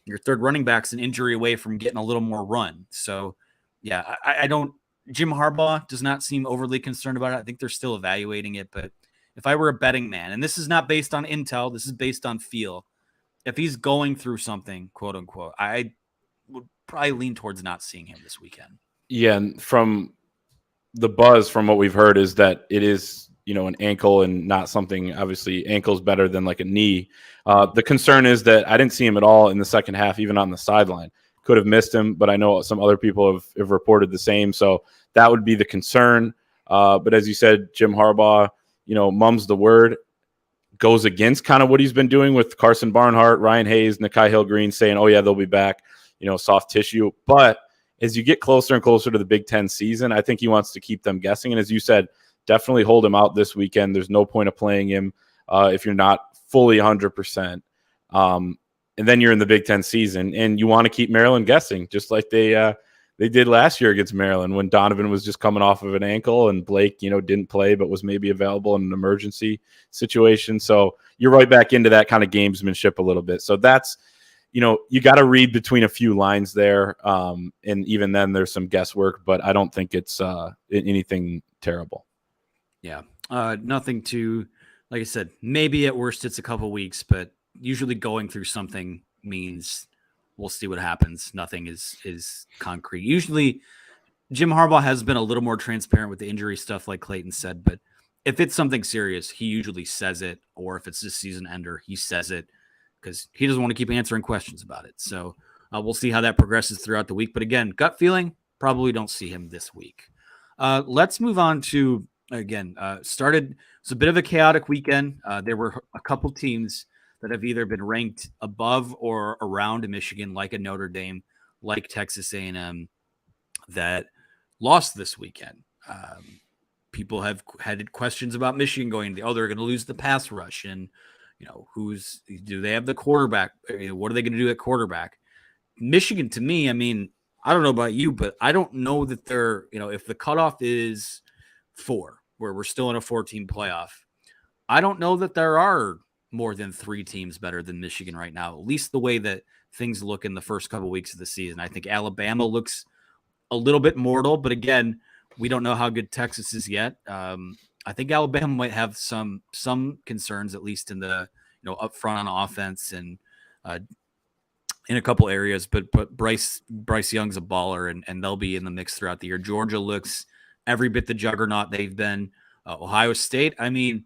your third running back's an injury away from getting a little more run. So, yeah, I don't. Jim Harbaugh does not seem overly concerned about it. I think they're still evaluating it. But if I were a betting man, and this is not based on intel, this is based on feel. If he's going through something, quote unquote, I would probably lean towards not seeing him this weekend. Yeah, and from the buzz from what we've heard is that it is, an ankle and not something, obviously ankle's better than like a knee. The concern is that I didn't see him at all in the second half, even on the sideline. Could have missed him, but I know some other people have reported the same. So that would be the concern. But as you said, Jim Harbaugh, mum's the word, goes against kind of what he's been doing with Carson Barnhart, Ryan Hayes, Nikhai Hill-Green saying, oh yeah, they'll be back, soft tissue. But as you get closer and closer to the Big Ten season, I think he wants to keep them guessing. And as you said, definitely hold him out this weekend. There's no point of playing him if you're not fully 100%. And then you're in the Big Ten season, and you want to keep Maryland guessing, just like they did last year against Maryland when Donovan was just coming off of an ankle and Blake, didn't play but was maybe available in an emergency situation. So you're right back into that kind of gamesmanship a little bit. So that's, you got to read between a few lines there. And even then there's some guesswork, but I don't think it's anything terrible. Yeah. Nothing to, like I said, maybe at worst it's a couple weeks, but usually going through something means we'll see what happens. Nothing is concrete. Usually Jim Harbaugh has been a little more transparent with the injury stuff, like Clayton said, but if it's something serious, he usually says it, or if it's a season ender, he says it because he doesn't want to keep answering questions about it. So we'll see how that progresses throughout the week. But again, gut feeling, probably don't see him this week. Let's move on to, again, it's a bit of a chaotic weekend. There were a couple teams that have either been ranked above or around Michigan, like a Notre Dame, like Texas A&M, that lost this weekend. People have had questions about Michigan they're going to lose the pass rush, and do they have the quarterback? What are they going to do at quarterback? Michigan, to me, I mean, I don't know about you, but I don't know that they're, if the cutoff is 4, where we're still in a 14 playoff, I don't know that there are more than 3 teams better than Michigan right now, at least the way that things look in the first couple weeks of the season. I think Alabama looks a little bit mortal, but again, we don't know how good Texas is yet. I think Alabama might have some concerns, at least in the up front on offense and in a couple areas. But Bryce Young's a baller, and they'll be in the mix throughout the year. Georgia looks every bit the juggernaut they've been. Ohio State, I mean,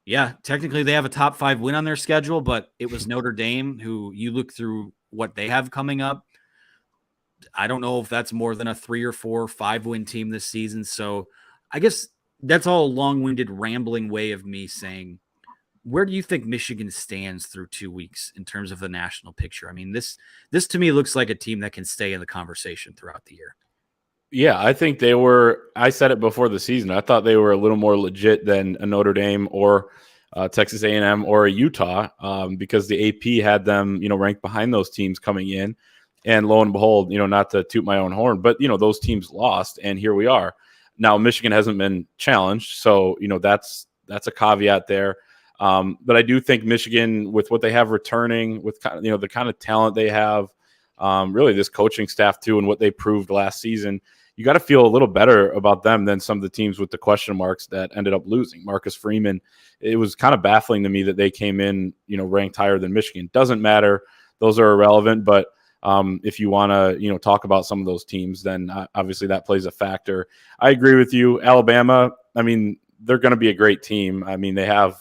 yeah, technically they have a top 5 win on their schedule, but it was Notre Dame, who you look through what they have coming up. I don't know if that's more than a 3 or 4 or 5 win team this season. So I guess that's all a long-winded, rambling way of me saying, where do you think Michigan stands through 2 weeks in terms of the national picture? I mean, this to me looks like a team that can stay in the conversation throughout the year. Yeah, I think they were. I said it before the season. I thought they were a little more legit than a Notre Dame or Texas A&M or a Utah because the AP had them, ranked behind those teams coming in. And lo and behold, not to toot my own horn, but, those teams lost, and here we are. Now Michigan hasn't been challenged, so that's a caveat there. But I do think Michigan, with what they have returning, with the kind of talent they have, really this coaching staff too, and what they proved last season, you got to feel a little better about them than some of the teams with the question marks that ended up losing. Marcus Freeman, it was kind of baffling to me that they came in, ranked higher than Michigan. Doesn't matter; those are irrelevant. But if you want to, talk about some of those teams, then obviously that plays a factor. I agree with you. Alabama, I mean, they're going to be a great team. I mean, they have,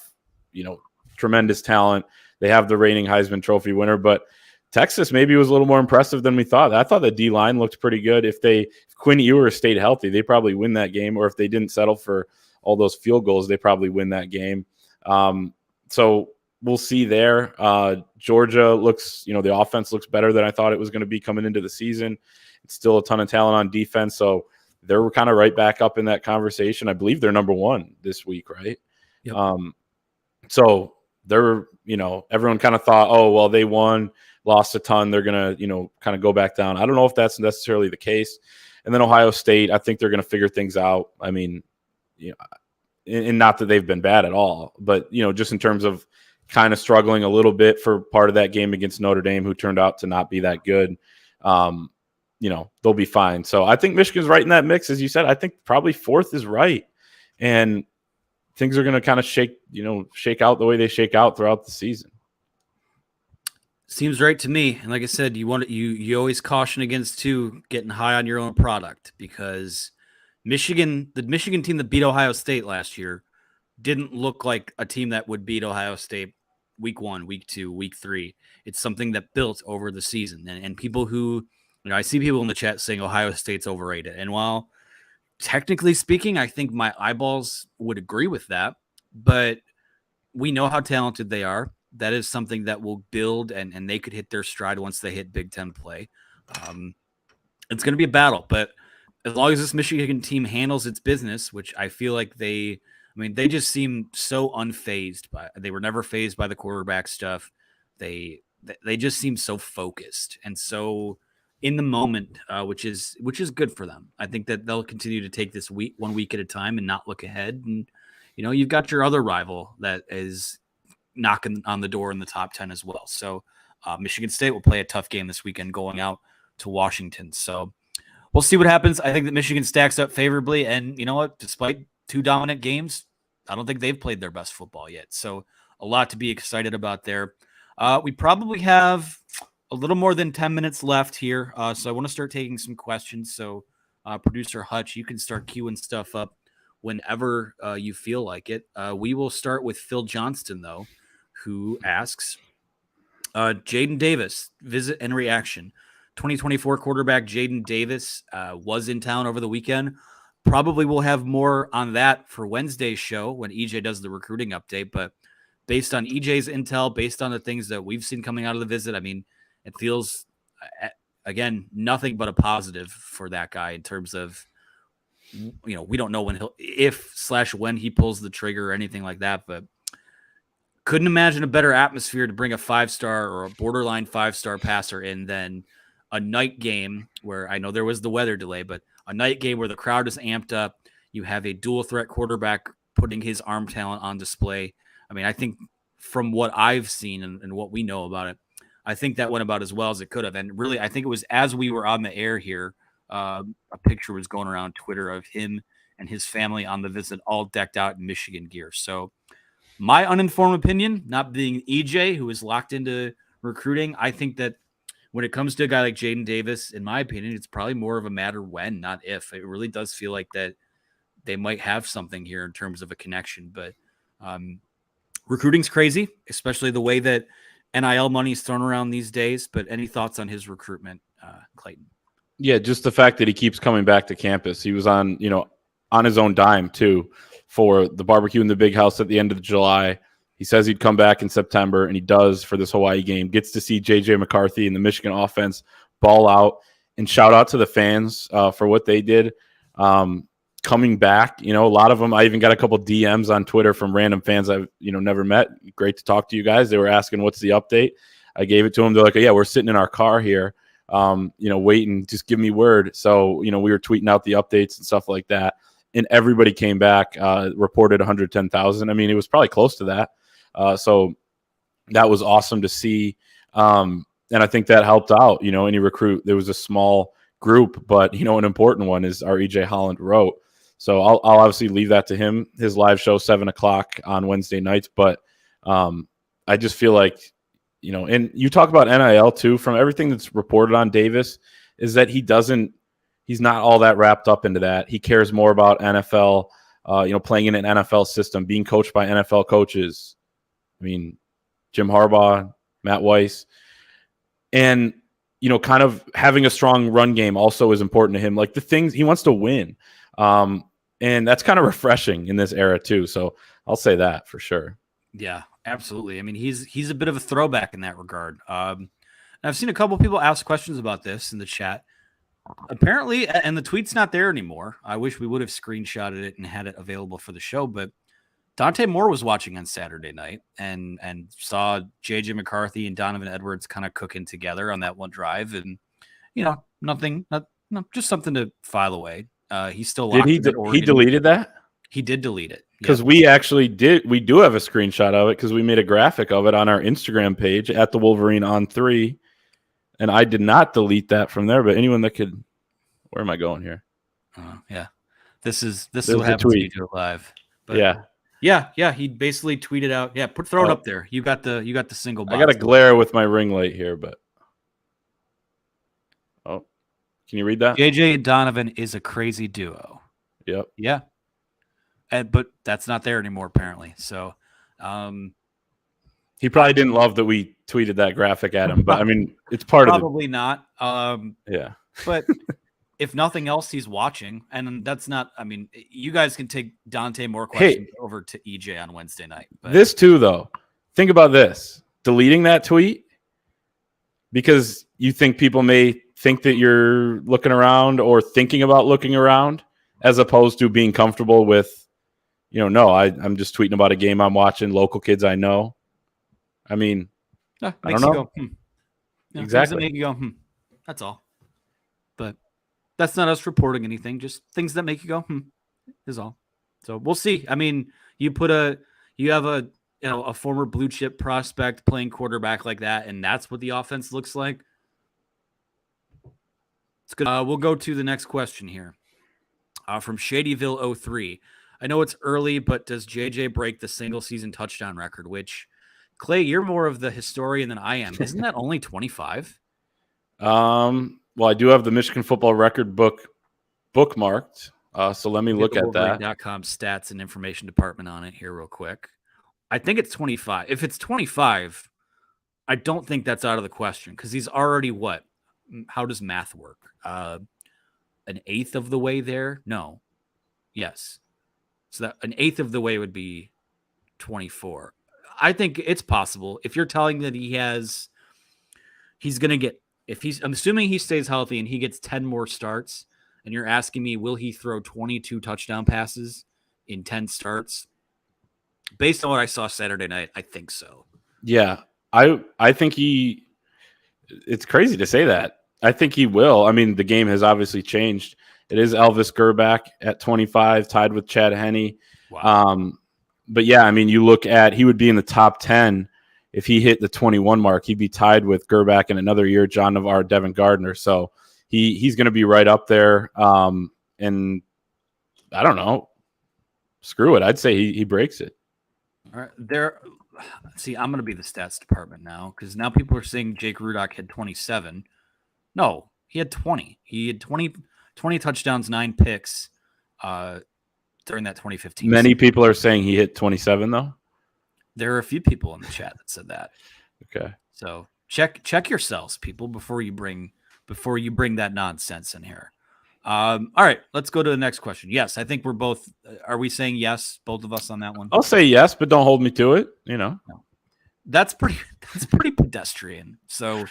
tremendous talent. They have the reigning Heisman Trophy winner, but Texas maybe was a little more impressive than we thought. I thought the D-line looked pretty good. If Quinn Ewers stayed healthy, they probably win that game. Or if they didn't settle for all those field goals, they probably win that game. So we'll see there. Georgia looks, the offense looks better than I thought it was going to be coming into the season. It's still a ton of talent on defense. So they're kind of right back up in that conversation. I believe they're number one this week, right? Yep. So they're, everyone kind of thought, oh, well, they won, lost a ton. They're going to, kind of go back down. I don't know if that's necessarily the case. And then Ohio State, I think they're going to figure things out. I mean, and not that they've been bad at all, but, just in terms of kind of struggling a little bit for part of that game against Notre Dame, who turned out to not be that good. They'll be fine. So I think Michigan's right in that mix. As you said, I think probably fourth is right. And things are going to kind of shake out the way they shake out throughout the season. Seems right to me. And like I said, you always caution against getting high on your own product, because the Michigan team that beat Ohio State last year didn't look like a team that would beat Ohio State week 1, week 2, week 3. It's something that built over the season. And people who, I see people in the chat saying Ohio State's overrated. And while technically speaking, I think my eyeballs would agree with that, but we know how talented they are. That is something that will build, and they could hit their stride once they hit Big Ten play. It's going to be a battle, but as long as this Michigan team handles its business, which I feel like they just seem so unfazed they were never fazed by the quarterback stuff. They just seem so focused and so in the moment, which is good for them. I think that they'll continue to take this one week at a time and not look ahead. And, you've got your other rival that is knocking on the door in the top 10 as well. So Michigan State will play a tough game this weekend going out to Washington. So we'll see what happens. I think that Michigan stacks up favorably. And you know what? Despite 2 dominant games, I don't think they've played their best football yet. So a lot to be excited about there. We probably have a little more than 10 minutes left here. So I want to start taking some questions. So Producer Hutch, you can start queuing stuff up whenever you feel like it. We will start with Phil Johnston, though, who asks, Jaydn Davis, visit and reaction. 2024 quarterback Jaydn Davis was in town over the weekend. Probably we'll have more on that for Wednesday's show when EJ does the recruiting update. But based on EJ's intel, based on the things that we've seen coming out of the visit, I mean, it feels, again, nothing but a positive for that guy in terms of, we don't know when when he pulls the trigger or anything like that, but couldn't imagine a better atmosphere to bring a 5-star or a borderline 5-star passer in than a night game where I know there was the weather delay, but a night game where the crowd is amped up. You have a dual threat quarterback putting his arm talent on display. I mean, I think from what I've seen and what we know about it, I think that went about as well as it could have. And really, I think it was as we were on the air here, a picture was going around Twitter of him and his family on the visit, all decked out in Michigan gear. So my uninformed opinion, not being EJ, who is locked into recruiting, I think that when it comes to a guy like Jaydn Davis, in my opinion, it's probably more of a matter when, not if. It really does feel like that they might have something here in terms of a connection. But recruiting's crazy, especially the way that NIL money is thrown around these days. But any thoughts on his recruitment, Clayton? Yeah, just the fact that he keeps coming back to campus. He was on his own dime too for the barbecue in the big house at the end of July. He says he'd come back in September, and he does for this Hawaii game. Gets to see JJ McCarthy and the Michigan offense ball out, and shout out to the fans for what they did. Coming back, a lot of them, I even got a couple DMs on Twitter from random fans I've, never met. Great to talk to you guys. They were asking, what's the update? I gave it to them. They're like, yeah, we're sitting in our car here, waiting, just give me word. So, we were tweeting out the updates and stuff like that. and everybody came back, reported 110,000. I mean, it was probably close to that. So that was awesome to see. And I think that helped out, any recruit. There was a small group, but, an important one is our EJ Holland wrote. So I'll obviously leave that to him, his live show, 7:00 on Wednesday nights. But I just feel like, and you talk about NIL too, from everything that's reported on Davis, is that he's not all that wrapped up into that. He cares more about NFL, playing in an NFL system, being coached by NFL coaches. I mean, Jim Harbaugh, Matt Weiss, and, kind of having a strong run game also is important to him. Like the things he wants to win. And that's kind of refreshing in this era too. So I'll say that for sure. Yeah, absolutely. I mean, he's a bit of a throwback in that regard. I've seen a couple people ask questions about this in the chat. Apparently, and the tweet's not there anymore. I wish we would have screenshotted it and had it available for the show, but Dante Moore was watching on Saturday night and saw JJ McCarthy and Donovan Edwards kind of cooking together on that one drive. And, just something to file away. He's still locked he deleted that? He did delete it. Because we actually we do have a screenshot of it because we made a graphic of it on our Instagram page at the Wolverine on 3. And I did not delete that from there, but anyone that could, where am I going here? Yeah. This is what happens when you do it live. But yeah. He basically tweeted out. Yeah. Throw it up there. You got the single box. I got to glare with my ring light here, but. Oh, can you read that? JJ and Donovan is a crazy duo. Yep. Yeah. But that's not there anymore, apparently. So, he probably didn't love that we tweeted that graphic at him, but I mean, it's part probably not. Yeah. But if nothing else, he's watching, and that's not. I mean, you guys can take Dante Moore questions over to EJ on Wednesday night. But. This too, though. Think about this: deleting that tweet because you think people may think that you're looking around or thinking about looking around, as opposed to being comfortable with, no, I'm just tweeting about a game I'm watching, local kids I know. I mean, I don't know. Exactly. Things that make you go, That's all. But that's not us reporting anything. Just things that make you go, is all. So we'll see. I mean, you have a former blue chip prospect playing quarterback like that, and that's what the offense looks like. It's good. We'll go to the next question here. From Shadyville 03. I know it's early, but does JJ break the single season touchdown record? Which, Clay, you're more of the historian than I am. Isn't that only 25? Well, I do have the Michigan football record book bookmarked. So let me look at that. .com stats and information department on it here real quick. I think it's 25. If it's 25, I don't think that's out of the question because he's already what? How does math work? An eighth of the way there? No. Yes. So that an eighth of the way would be 24. I think it's possible. If you're telling that he's going to get, I'm assuming he stays healthy and he gets 10 more starts, and you're asking me, will he throw 22 touchdown passes in 10 starts? Based on what I saw Saturday night, I think so. Yeah. I think it's crazy to say that. I think he will. I mean, the game has obviously changed. It is Elvis Gerback at 25, tied with Chad Henne. Wow. But yeah, I mean, you look at, he would be in the top 10 if he hit the 21 mark. He'd be tied with Gerback in another year, John Navarre, Devin Gardner. So he's going to be right up there. And I don't know. Screw it. I'd say he breaks it. All right. See, I'm going to be the stats department now because now people are saying Jake Rudock had 27. No, he had 20. He had 20 touchdowns, 9 picks during that 2015 Many season. People are saying he hit 27, though? There are a few people in the chat that said that. Okay. So check yourselves, people, before you bring that nonsense in here. All right, let's go to the next question. Yes, I think we're both. Are we saying yes, both of us on that one? I'll say yes, but don't hold me to it. No. That's pretty pedestrian. So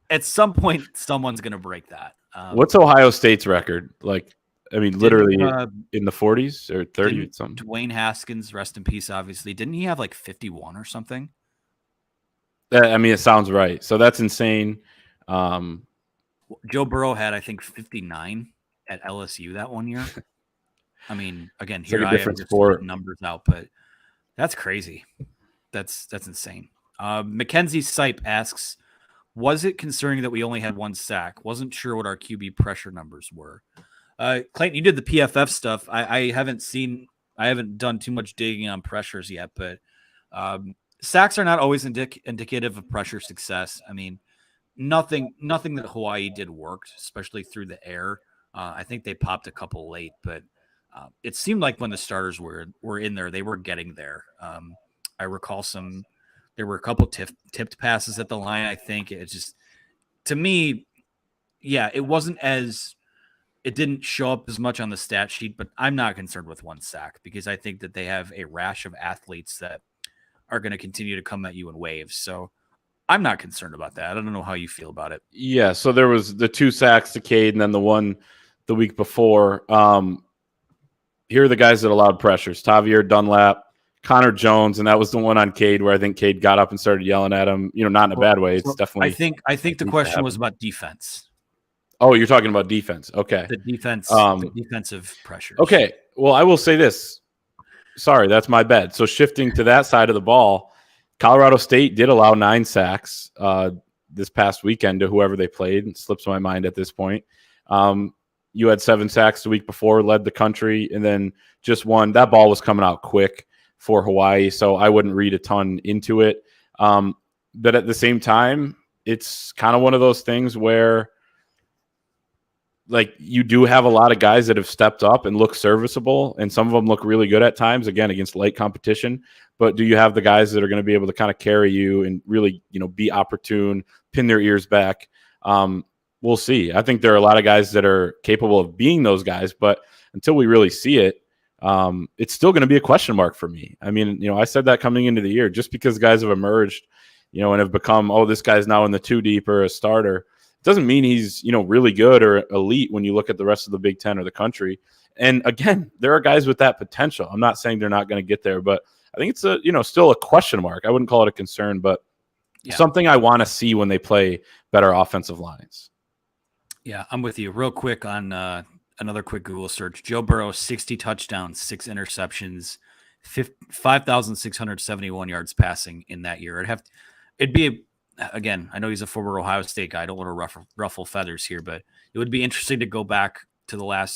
at some point, someone's going to break that. What's Ohio State's record? Like, I mean, literally in the 40s or 30 or something. Dwayne Haskins, rest in peace, obviously. Didn't he have like 51 or something? I mean, it sounds right. So that's insane. Joe Burrow had, I think, 59 at LSU that one year. I mean, again, It's here like a I am different just sport. putting numbers out, but that's crazy. That's insane. Mackenzie Sipe asks, was it concerning that we only had one sack? Wasn't sure what our QB pressure numbers were. Clayton, you did the PFF stuff. I haven't done too much digging on pressures yet, but sacks are not always indicative of pressure success. I mean, nothing that Hawaii did worked, especially through the air. I think they popped a couple late, but it seemed like when the starters were in there, they were getting there. I recall there were a couple tipped passes at the line. I think it just, to me, yeah, it didn't show up as much on the stat sheet, but I'm not concerned with one sack because I think that they have a rash of athletes that are going to continue to come at you in waves. So I'm not concerned about that. I don't know how you feel about it. Yeah, so there was the 2 sacks to Cade and then the one the week before. Here are the guys that allowed pressures: Tavier Dunlap, Connor Jones, and that was the one on Cade where I think Cade got up and started yelling at him. Not in a bad way. It's definitely. I think the question was about defense. Oh, you're talking about defense. Okay. The defensive pressures. Okay. Well, I will say this. Sorry, that's my bad. So shifting to that side of the ball, Colorado State did allow 9 sacks this past weekend to whoever they played. It slips my mind at this point. You had 7 sacks the week before, led the country, and then just one. That ball was coming out quick for Hawaii, so I wouldn't read a ton into it. But at the same time, it's kind of one of those things where, like, you do have a lot of guys that have stepped up and look serviceable, and some of them look really good at times, again, against light competition. But do you have the guys that are going to be able to kind of carry you and really, be opportune, pin their ears back? We'll see. I think there are a lot of guys that are capable of being those guys, but until we really see it, it's still going to be a question mark for me. I mean, I said that coming into the year, just because guys have emerged, and have become, oh, this guy's now in the 2 deep or a starter, doesn't mean he's, really good or elite when you look at the rest of the Big Ten or the country. And again, there are guys with that potential. I'm not saying they're not going to get there, but I think it's still a question mark. I wouldn't call it a concern, but something I want to see when they play better offensive lines. Yeah, I'm with you. Real quick on another quick Google search. Joe Burrow, 60 touchdowns, 6 interceptions, 5,671 yards passing in that year. Again, I know he's a former Ohio State guy. I don't want to ruffle feathers here, but it would be interesting to go back to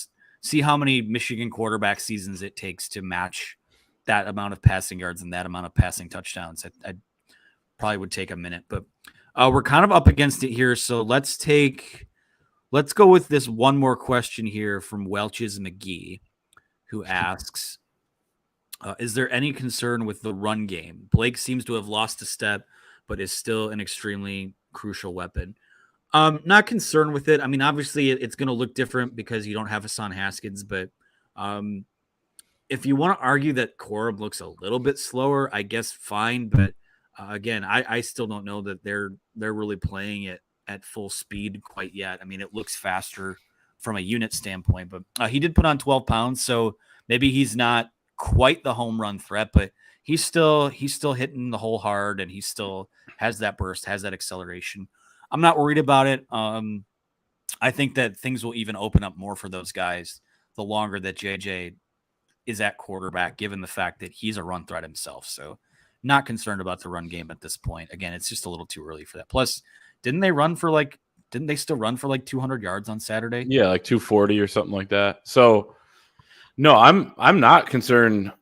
see how many Michigan quarterback seasons it takes to match that amount of passing yards and that amount of passing touchdowns. I probably would take a minute, but we're kind of up against it here. So let's go with this one more question here from Welch's McGee, who asks, is there any concern with the run game? Blake seems to have lost a step, but is still an extremely crucial weapon. Not concerned with it. I mean, obviously it's going to look different because you don't have Hassan Haskins, but if you want to argue that Corum looks a little bit slower, I guess fine. But again, I still don't know that they're really playing it at full speed quite yet. I mean, it looks faster from a unit standpoint, but he did put on 12 pounds, so maybe he's not quite the home run threat, but he's still hitting the hole hard, and he still has that burst, has that acceleration. I'm not worried about it. I think that things will even open up more for those guys the longer that JJ is at quarterback, given the fact that he's a run threat himself. So not concerned about the run game at this point. Again, it's just a little too early for that. Plus, didn't they still run for like 200 yards on Saturday? Yeah, like 240 or something like that. So no, I'm not concerned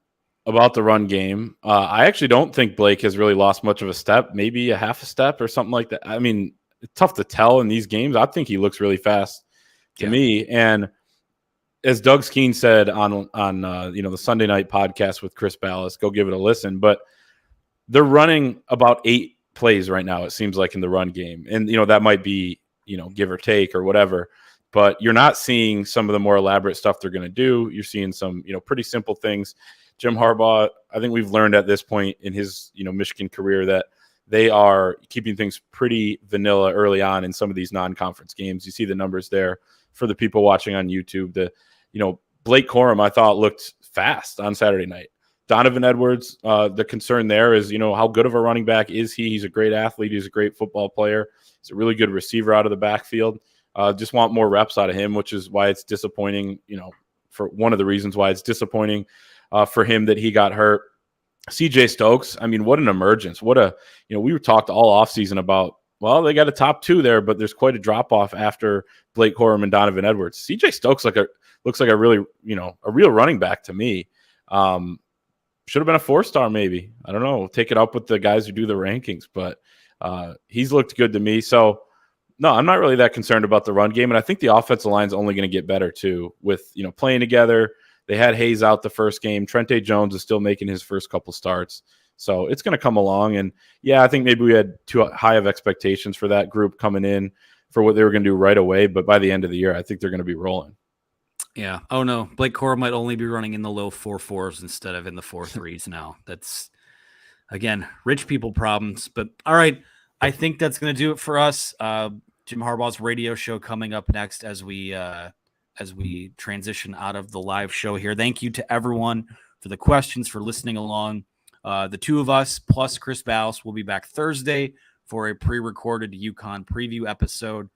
about the run game. I actually don't think Blake has really lost much of a step, maybe a half a step or something like that. I mean, it's tough to tell in these games. I think he looks really fast to me. And as Doug Skeen said on the Sunday night podcast with Chris Ballas, go give it a listen. But they're running about 8 plays right now, it seems like, in the run game. And, that might be, give or take or whatever. But you're not seeing some of the more elaborate stuff they're going to do. You're seeing some, pretty simple things. Jim Harbaugh, I think we've learned at this point in his, Michigan career that they are keeping things pretty vanilla early on in some of these non-conference games. You see the numbers there for the people watching on YouTube. Blake Corum, I thought, looked fast on Saturday night. Donovan Edwards, the concern there is, how good of a running back is he? He's a great athlete. He's a great football player. He's a really good receiver out of the backfield. Just want more reps out of him, which is why it's disappointing, for one of the reasons why it's disappointing for him that he got hurt. CJ Stokes, I mean, what an emergence. We were talked all offseason about, well, they got a top 2 there, but there's quite a drop off after Blake Corum and Donovan Edwards. CJ Stokes looks like a really, a real running back to me. Should have been a 4-star maybe. I don't know. We'll take it up with the guys who do the rankings, but he's looked good to me. So, no, I'm not really that concerned about the run game, and I think the offensive line is only going to get better too with, playing together. They had Hayes out the first game. Trente Jones is still making his first couple starts. So it's going to come along. And, yeah, I think maybe we had too high of expectations for that group coming in for what they were going to do right away. But by the end of the year, I think they're going to be rolling. Yeah. Oh, no. Blake Corum might only be running in the low 4.4s instead of in the 4.3s now. That's, again, rich people problems. But, all right, I think that's going to do it for us. Jim Harbaugh's radio show coming up next as we transition out of the live show here. Thank you to everyone for the questions, for listening along. The 2 of us plus Chris Ballas will be back Thursday for a pre-recorded UConn preview episode.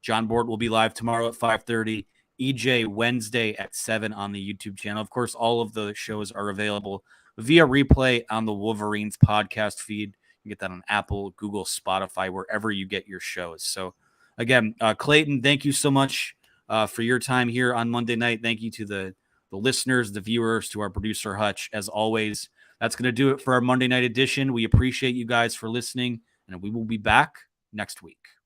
John Bort will be live tomorrow at 5:30. EJ Wednesday at 7 on the YouTube channel. Of course, all of the shows are available via replay on the Wolverines podcast feed. You get that on Apple, Google, Spotify, wherever you get your shows. So, again, Clayton, thank you so much for your time here on Monday night. Thank you to the listeners, the viewers, to our producer, Hutch. As always, that's going to do it for our Monday night edition. We appreciate you guys for listening, and we will be back next week.